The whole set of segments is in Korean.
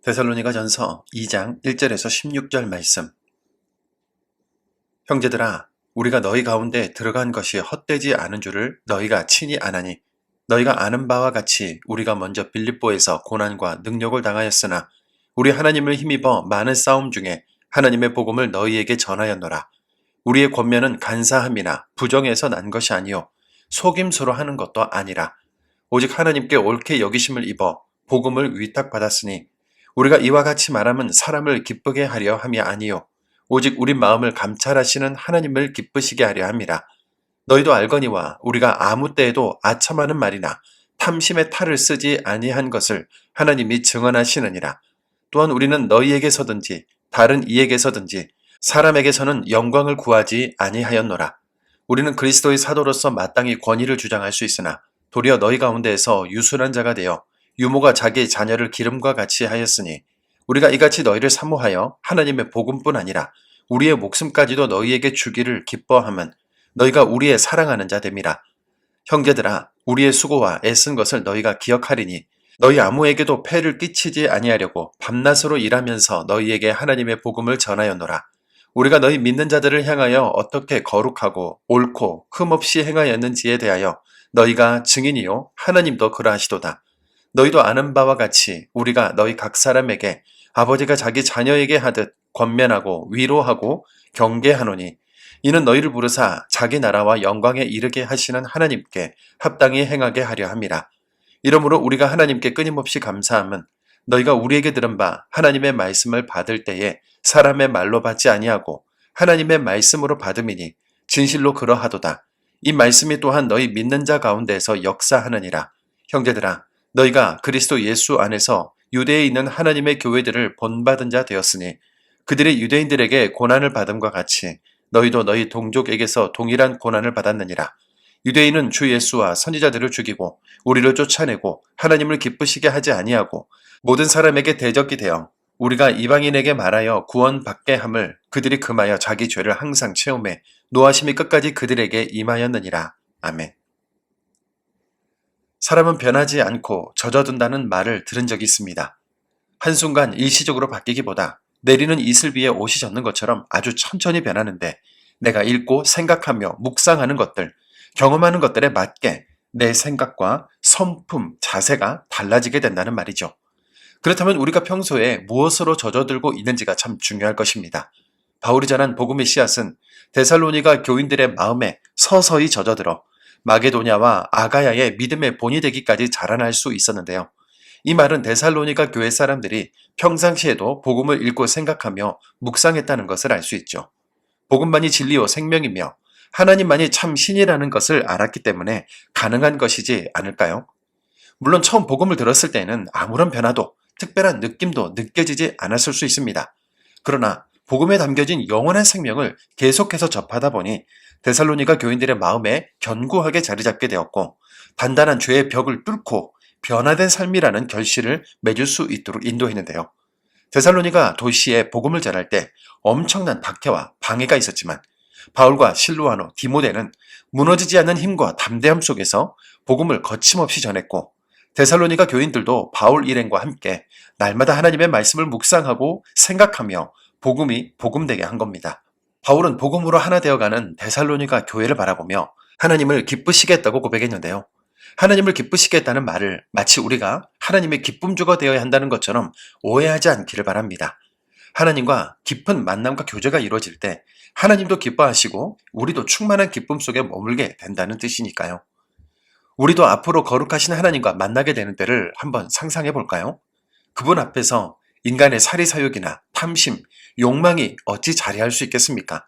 데살로니가전서 2장 1절에서 16절 말씀. 형제들아, 우리가 너희 가운데 들어간 것이 헛되지 않은 줄을 너희가 친히 아나니, 너희가 아는 바와 같이 우리가 먼저 빌립보에서 고난과 능력을 당하였으나 우리 하나님을 힘입어 많은 싸움 중에 하나님의 복음을 너희에게 전하였노라. 우리의 권면은 간사함이나 부정에서 난 것이 아니요 속임수로 하는 것도 아니라 오직 하나님께 옳게 여기심을 입어 복음을 위탁받았으니 우리가 이와 같이 말하면 사람을 기쁘게 하려 함이 아니요 오직 우리 마음을 감찰하시는 하나님을 기쁘시게 하려 함이라. 너희도 알거니와 우리가 아무 때에도 아첨하는 말이나 탐심의 탈을 쓰지 아니한 것을 하나님이 증언하시느니라. 또한 우리는 너희에게서든지 다른 이에게서든지 사람에게서는 영광을 구하지 아니하였노라. 우리는 그리스도의 사도로서 마땅히 권위를 주장할 수 있으나 도리어 너희 가운데에서 유순한 자가 되어 유모가 자기 자녀를 기름과 같이 하였으니 우리가 이같이 너희를 사모하여 하나님의 복음뿐 아니라 우리의 목숨까지도 너희에게 주기를 기뻐하면 너희가 우리의 사랑하는 자 됨이라. 형제들아, 우리의 수고와 애쓴 것을 너희가 기억하리니 너희 아무에게도 폐를 끼치지 아니하려고 밤낮으로 일하면서 너희에게 하나님의 복음을 전하였노라. 우리가 너희 믿는 자들을 향하여 어떻게 거룩하고 옳고 흠없이 행하였는지에 대하여 너희가 증인이요 하나님도 그러하시도다. 너희도 아는 바와 같이 우리가 너희 각 사람에게 아버지가 자기 자녀에게 하듯 권면하고 위로하고 경계하노니 이는 너희를 부르사 자기 나라와 영광에 이르게 하시는 하나님께 합당히 행하게 하려 함이라. 이러므로 우리가 하나님께 끊임없이 감사함은 너희가 우리에게 들은 바 하나님의 말씀을 받을 때에 사람의 말로 받지 아니하고 하나님의 말씀으로 받음이니 진실로 그러하도다. 이 말씀이 또한 너희 믿는 자 가운데에서 역사하느니라. 형제들아, 너희가 그리스도 예수 안에서 유대에 있는 하나님의 교회들을 본받은 자 되었으니 그들이 유대인들에게 고난을 받음과 같이 너희도 너희 동족에게서 동일한 고난을 받았느니라. 유대인은 주 예수와 선지자들을 죽이고 우리를 쫓아내고 하나님을 기쁘시게 하지 아니하고 모든 사람에게 대적이 되어 우리가 이방인에게 말하여 구원받게 함을 그들이 금하여 자기 죄를 항상 채우매 노하심이 끝까지 그들에게 임하였느니라. 아멘. 사람은 변하지 않고 젖어든다는 말을 들은 적이 있습니다. 한순간 일시적으로 바뀌기보다 내리는 이슬 위에 옷이 젖는 것처럼 아주 천천히 변하는데 내가 읽고 생각하며 묵상하는 것들, 경험하는 것들에 맞게 내 생각과 성품, 자세가 달라지게 된다는 말이죠. 그렇다면 우리가 평소에 무엇으로 젖어들고 있는지가 참 중요할 것입니다. 바울이 전한 복음의 씨앗은 데살로니가 교인들의 마음에 서서히 젖어들어 마게도냐와 아가야의 믿음의 본이 되기까지 자라날 수 있었는데요. 이 말은 데살로니가 교회 사람들이 평상시에도 복음을 읽고 생각하며 묵상했다는 것을 알 수 있죠. 복음만이 진리요 생명이며 하나님만이 참 신이라는 것을 알았기 때문에 가능한 것이지 않을까요? 물론 처음 복음을 들었을 때에는 아무런 변화도 특별한 느낌도 느껴지지 않았을 수 있습니다. 그러나 복음에 담겨진 영원한 생명을 계속해서 접하다 보니 데살로니가 교인들의 마음에 견고하게 자리 잡게 되었고 단단한 죄의 벽을 뚫고 변화된 삶이라는 결실을 맺을 수 있도록 인도했는데요. 데살로니가 도시에 복음을 전할 때 엄청난 박해와 방해가 있었지만 바울과 실로아노, 디모데는 무너지지 않는 힘과 담대함 속에서 복음을 거침없이 전했고 데살로니가 교인들도 바울 일행과 함께 날마다 하나님의 말씀을 묵상하고 생각하며 복음이 복음되게 한 겁니다. 바울은 복음으로 하나 되어가는 데살로니가 교회를 바라보며 하나님을 기쁘시겠다고 고백했는데요. 하나님을 기쁘시겠다는 말을 마치 우리가 하나님의 기쁨주가 되어야 한다는 것처럼 오해하지 않기를 바랍니다. 하나님과 깊은 만남과 교제가 이루어질 때 하나님도 기뻐하시고 우리도 충만한 기쁨 속에 머물게 된다는 뜻이니까요. 우리도 앞으로 거룩하신 하나님과 만나게 되는 때를 한번 상상해 볼까요? 그분 앞에서 인간의 사리사욕이나 탐심, 욕망이 어찌 자리할 수 있겠습니까?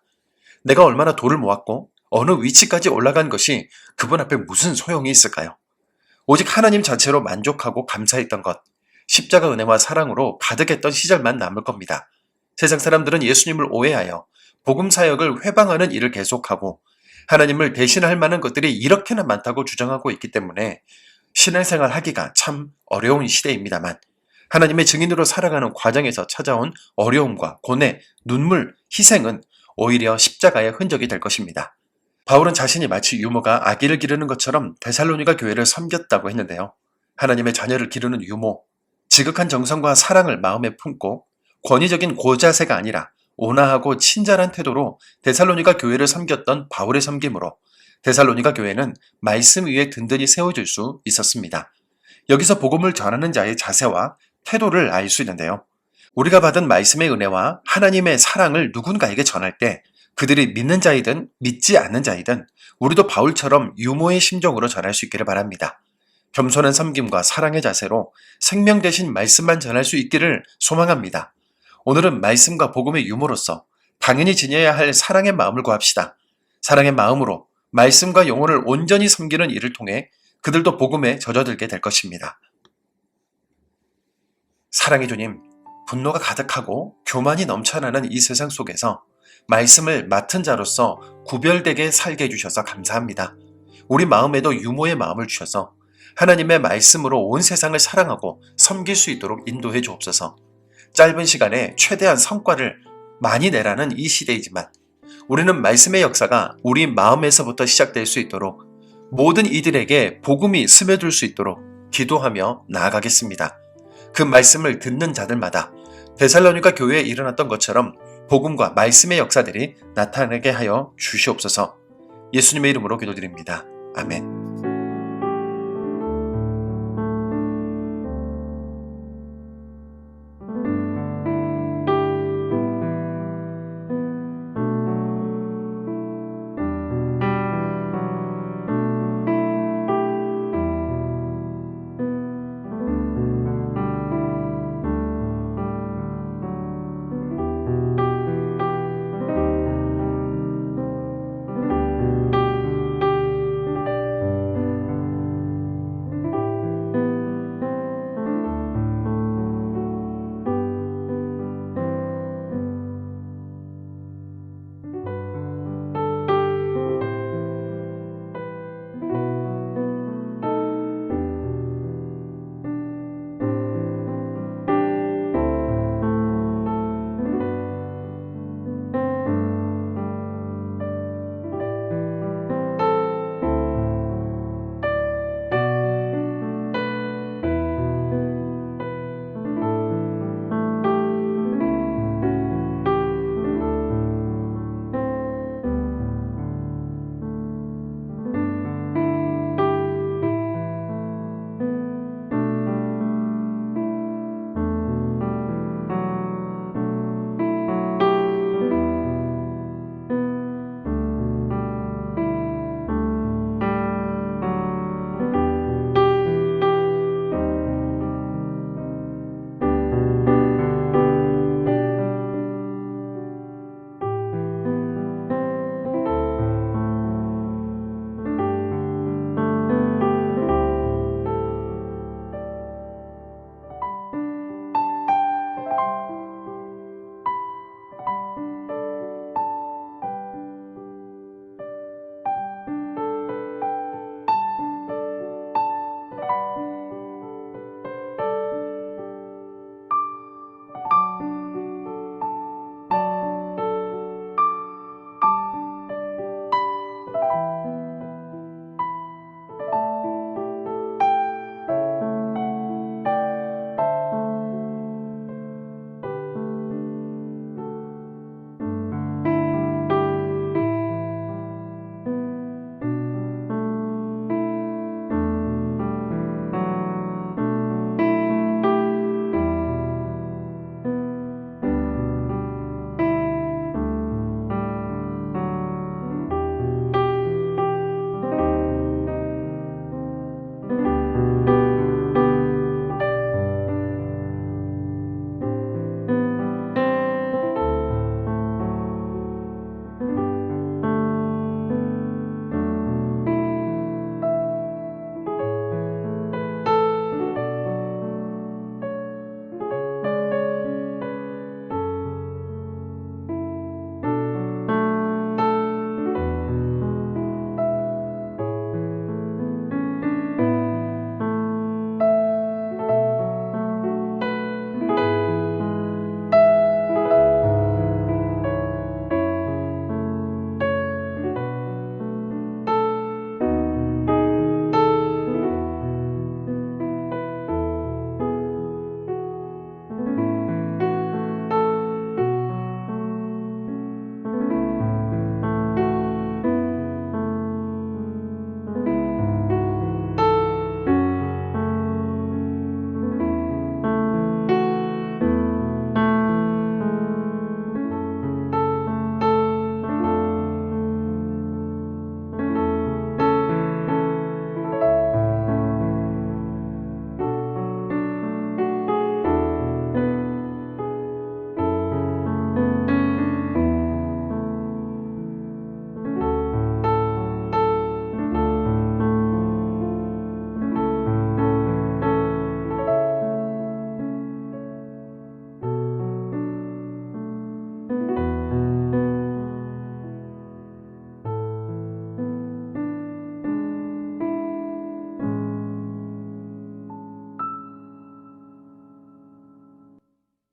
내가 얼마나 돈을 모았고 어느 위치까지 올라간 것이 그분 앞에 무슨 소용이 있을까요? 오직 하나님 자체로 만족하고 감사했던 것, 십자가 은혜와 사랑으로 가득했던 시절만 남을 겁니다. 세상 사람들은 예수님을 오해하여 복음 사역을 회방하는 일을 계속하고 하나님을 대신할 만한 것들이 이렇게나 많다고 주장하고 있기 때문에 신앙생활 하기가 참 어려운 시대입니다만 하나님의 증인으로 살아가는 과정에서 찾아온 어려움과 고뇌, 눈물, 희생은 오히려 십자가의 흔적이 될 것입니다. 바울은 자신이 마치 유모가 아기를 기르는 것처럼 데살로니가 교회를 섬겼다고 했는데요. 하나님의 자녀를 기르는 유모, 지극한 정성과 사랑을 마음에 품고 권위적인 고자세가 아니라 온화하고 친절한 태도로 데살로니가 교회를 섬겼던 바울의 섬김으로 데살로니가 교회는 말씀 위에 든든히 세워질 수 있었습니다. 여기서 복음을 전하는 자의 자세와 태도를 알 수 있는데요. 우리가 받은 말씀의 은혜와 하나님의 사랑을 누군가에게 전할 때 그들이 믿는 자이든 믿지 않는 자이든 우리도 바울처럼 유모의 심정으로 전할 수 있기를 바랍니다. 겸손한 섬김과 사랑의 자세로 생명 되신 말씀만 전할 수 있기를 소망합니다. 오늘은 말씀과 복음의 유모로서 당연히 지녀야 할 사랑의 마음을 구합시다. 사랑의 마음으로 말씀과 영혼을 온전히 섬기는 일을 통해 그들도 복음에 젖어들게 될 것입니다. 사랑의 주님, 분노가 가득하고 교만이 넘쳐나는 이 세상 속에서 말씀을 맡은 자로서 구별되게 살게 해주셔서 감사합니다. 우리 마음에도 유모의 마음을 주셔서 하나님의 말씀으로 온 세상을 사랑하고 섬길 수 있도록 인도해 주옵소서. 짧은 시간에 최대한 성과를 많이 내라는 이 시대이지만 우리는 말씀의 역사가 우리 마음에서부터 시작될 수 있도록 모든 이들에게 복음이 스며들 수 있도록 기도하며 나아가겠습니다. 그 말씀을 듣는 자들마다 데살로니가 교회에 일어났던 것처럼 복음과 말씀의 역사들이 나타나게 하여 주시옵소서. 예수님의 이름으로 기도드립니다. 아멘.